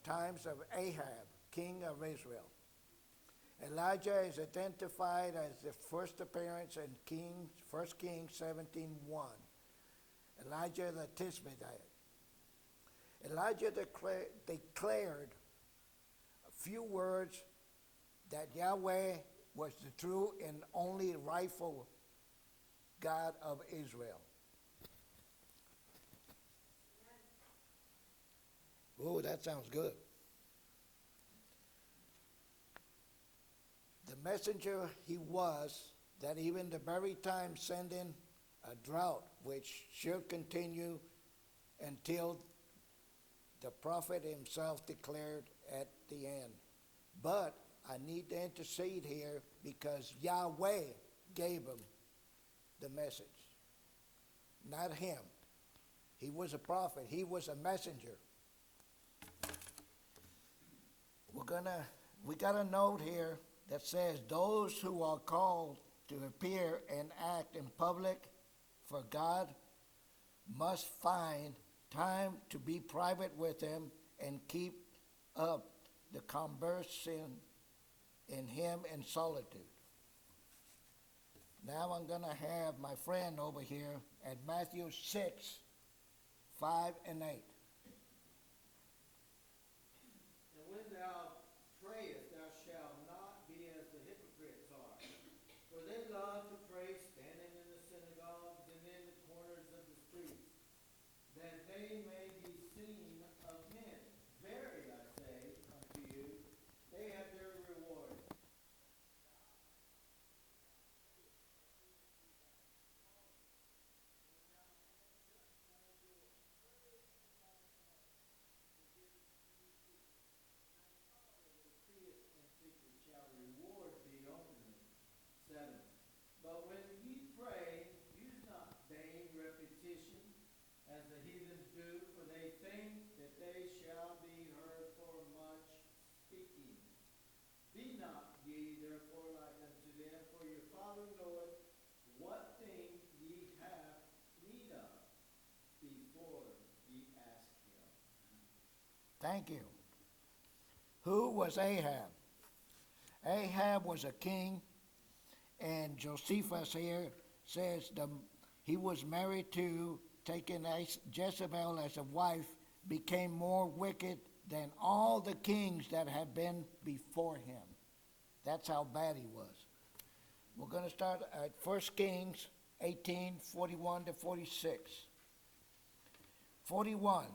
times of Ahab, king of Israel. Elijah is identified as the first appearance in 1 Kings 17:1. Elijah the Tishbite. Elijah declared a few words that Yahweh was the true and only rightful God of Israel. Oh, that sounds good. The messenger he was, that even the very time sending a drought which should continue until the prophet himself declared at the end. But I need to intercede here because Yahweh gave him the message, not him. He was a prophet. He was a messenger. We got a note here that says those who are called to appear and act in public for God must find time to be private with him and keep up the conversing in him in solitude. Now I'm going to have my friend over here at Matthew 6, 5 and 8. And when thou prayest, thou shalt not be as the hypocrites are, for they love to pray standing in the synagogues and in the corners of the streets, that they may be seen of men. Verily I say unto you, they have their reward. Shall reward thee openly. 7. But when ye pray, use not vain repetition, as the heathens do, for they think that they shall be heard for much speaking. Be not ye therefore like unto them, for your Father knoweth what things ye have need of, before ye ask him. Thank you. Who was Ahab? Ahab was a king, and Josephus here says he was married to, taking Jezebel as a wife, became more wicked than all the kings that had been before him. That's how bad he was. We're going to start at 1 Kings 18:41 to 46. 41.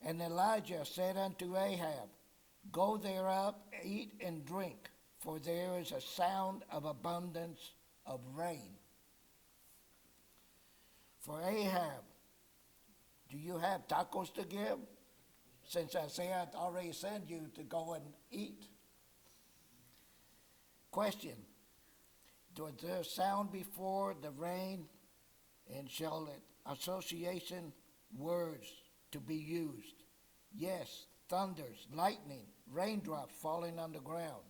And Elijah said unto Ahab, Go thereof, eat and drink, for there is a sound of abundance of rain. For Ahab, do you have tacos to give? Since Isaiah already sent you to go and eat. Question, does there sound before the rain, and shall it association words to be used? Yes, thunders, lightning, raindrops falling on the ground.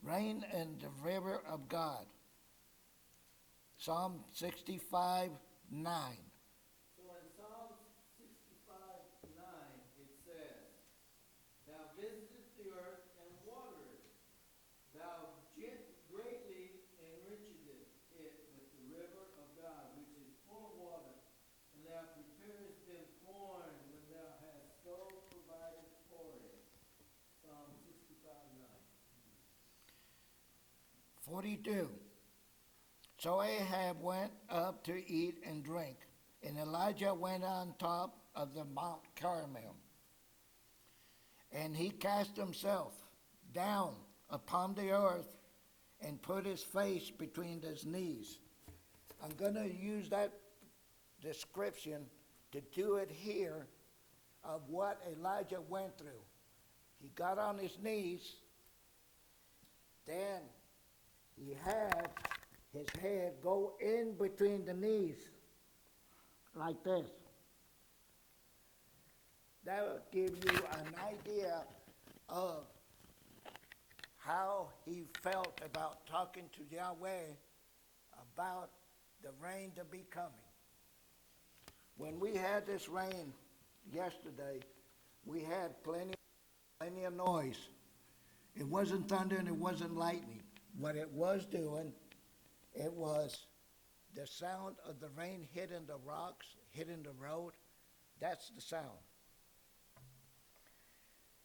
Rain in the river of God. Psalm 65:9. So in Psalm 65:9 it says, Thou visitest the earth and waterest. Thou greatly enrichest it with the river of God, which is full of water. And thou preparest them corn when thou hast so provided for it. Psalm 65:9. 42. So Ahab went up to eat and drink, and Elijah went on top of the Mount Carmel. And he cast himself down upon the earth and put his face between his knees. I'm going to use that description to do it here of what Elijah went through. He got on his knees, then he had his head go in between the knees, like this. That will give you an idea of how he felt about talking to Yahweh about the rain to be coming. When we had this rain yesterday, we had plenty of noise. It wasn't thunder and it wasn't lightning. What it was doing, it was the sound of the rain hitting the rocks, hitting the road. That's the sound.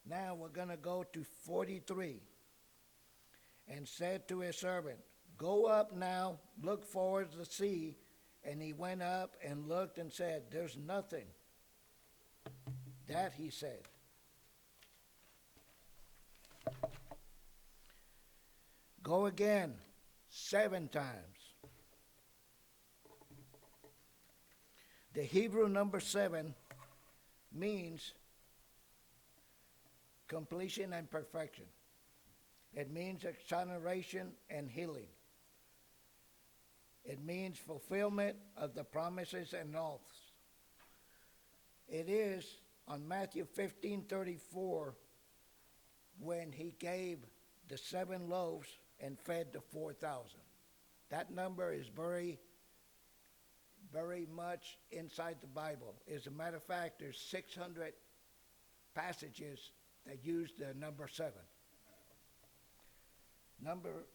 Now we're going to go to 43. And said to his servant, go up now, look forward to the sea. And he went up and looked and said, there's nothing. That he said. Go again 7 times. The Hebrew number 7 means completion and perfection. It means exoneration and healing. It means fulfillment of the promises and oaths. It is on Matthew 15:34 when he gave the 7 loaves and fed the 4,000. That number is very, very much inside the Bible. As a matter of fact, there's 600 passages that use the number 7. Number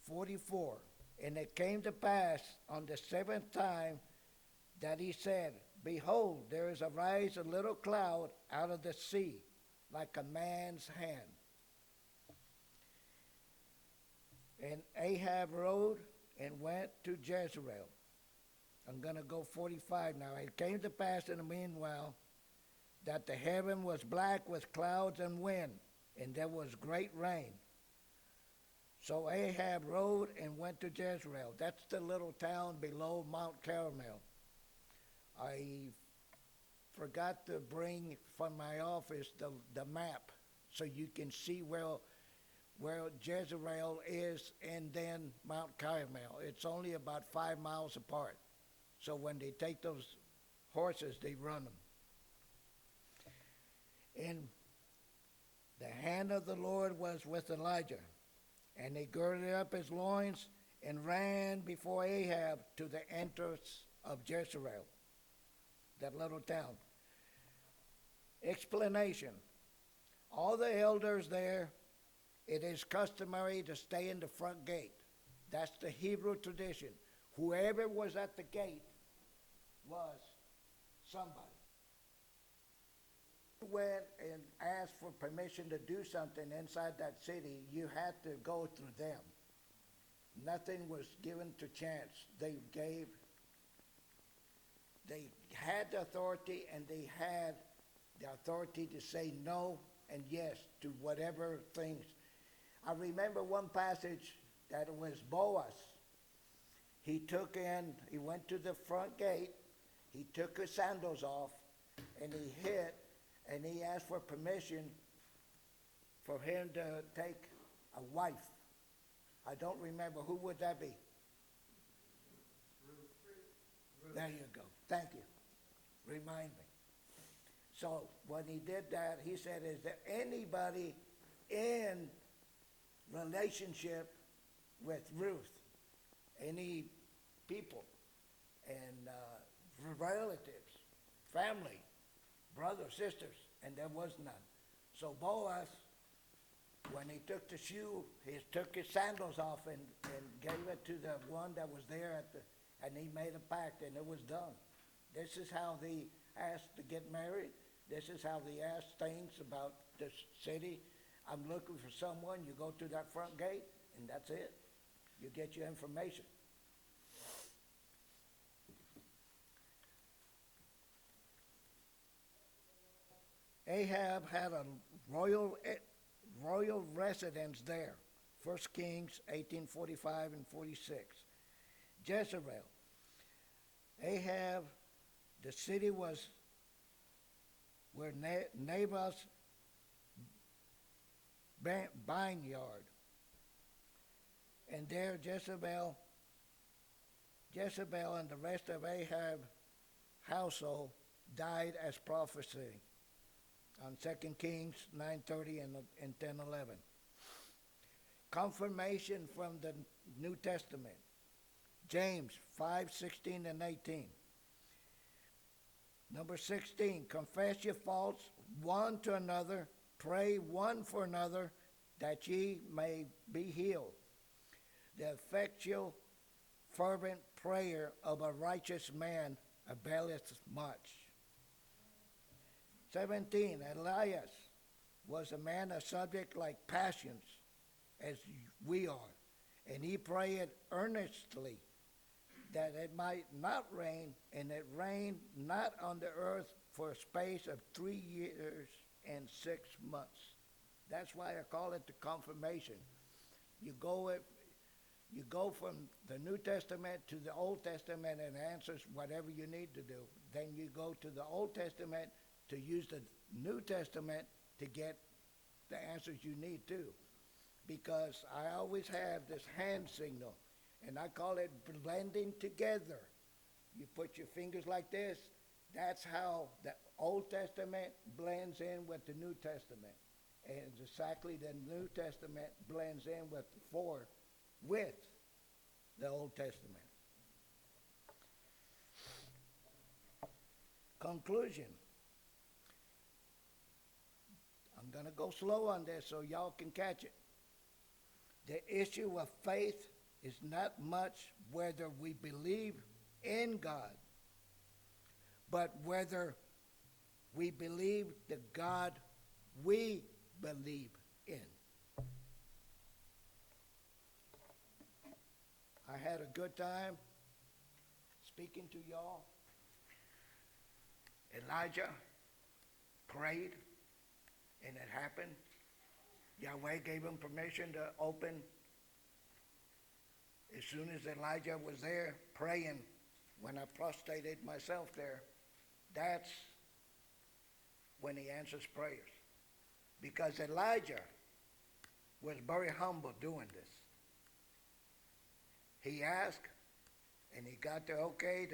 44, and it came to pass on the 7th time that he said, behold, there is arise a little cloud out of the sea, like a man's hand. And Ahab rode and went to Jezreel. I'm going to go 45 now. It came to pass in the meanwhile that the heaven was black with clouds and wind, and there was great rain. So Ahab rode and went to Jezreel. That's the little town below Mount Carmel. I forgot to bring from my office the map so you can see where Jezreel is and then Mount Carmel. It's only about 5 miles apart. So when they take those horses, they run them. And the hand of the Lord was with Elijah. And he girded up his loins and ran before Ahab to the entrance of Jezreel, that little town. Explanation. All the elders there, it is customary to stay in the front gate. That's the Hebrew tradition. Whoever was at the gate was somebody. Went and asked for permission to do something inside that city, you had to go through them. Nothing was given to chance. They had the authority, and they had the authority to say no and yes to whatever things. I remember one passage that it was Boaz. He went to the front gate, he took his sandals off, and he hit, and he asked for permission for him to take a wife. I don't remember. Who would that be? Ruth. There you go. Thank you. Remind me. So when he did that, he said, is there anybody in relationship with Ruth? Any people and relatives, family, brothers, sisters? And there was none. So Boaz, when he took the shoe, he took his sandals off and gave it to the one that was there and he made a pact, and it was done. This is how they asked to get married. This is how they asked things about this city. I'm looking for someone. You go to that front gate, and that's it. You get your information. Ahab had a royal residence there. 1 Kings 18:45 and 46. Jezreel. Ahab, the city was where Naboth's vineyard. And there Jezebel and the rest of Ahab's household died as prophecy on 2 Kings 9:30 and 10:11. Confirmation from the New Testament. James 5:16 and 18. Number 16, confess your faults one to another, pray one for another, that ye may be healed. The effectual, fervent prayer of a righteous man availeth much. 17, Elias was a man of subject like passions, as we are, and he prayed earnestly that it might not rain, and it rained not on the earth for a space of 3 years and 6 months. That's why I call it the confirmation. You go from the New Testament to the Old Testament and it answers whatever you need to do. Then you go to the Old Testament to use the New Testament to get the answers you need to. Because I always have this hand signal, and I call it blending together. You put your fingers like this. That's how the Old Testament blends in with the New Testament. And exactly the New Testament blends in with the Old Testament. Conclusion. I'm going to go slow on this so y'all can catch it. The issue of faith is not much whether we believe in God, but whether we believe the God we believe in. I had a good time speaking to y'all. Elijah prayed, and it happened. Yahweh gave him permission to open. As soon as Elijah was there praying, when I prostrated myself there, that's when he answers prayers. Because Elijah was very humble doing this. He asked, and he got the okay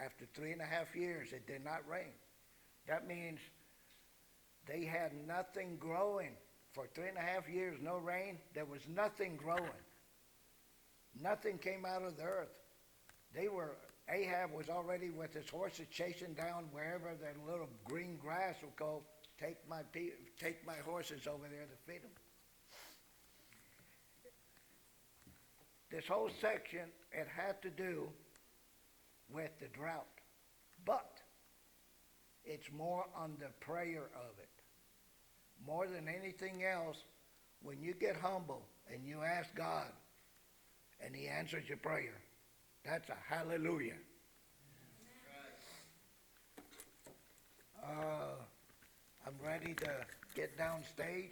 after 3.5 years, it did not rain. That means they had nothing growing. For 3.5 years, no rain. There was nothing growing. Nothing came out of the earth. Ahab was already with his horses chasing down wherever the little green grass would go. Take my horses over there to feed them. This whole section, it had to do with the drought. But it's more on the prayer of it. More than anything else, when you get humble and you ask God and he answers your prayer, that's a hallelujah. I'm ready to get downstage.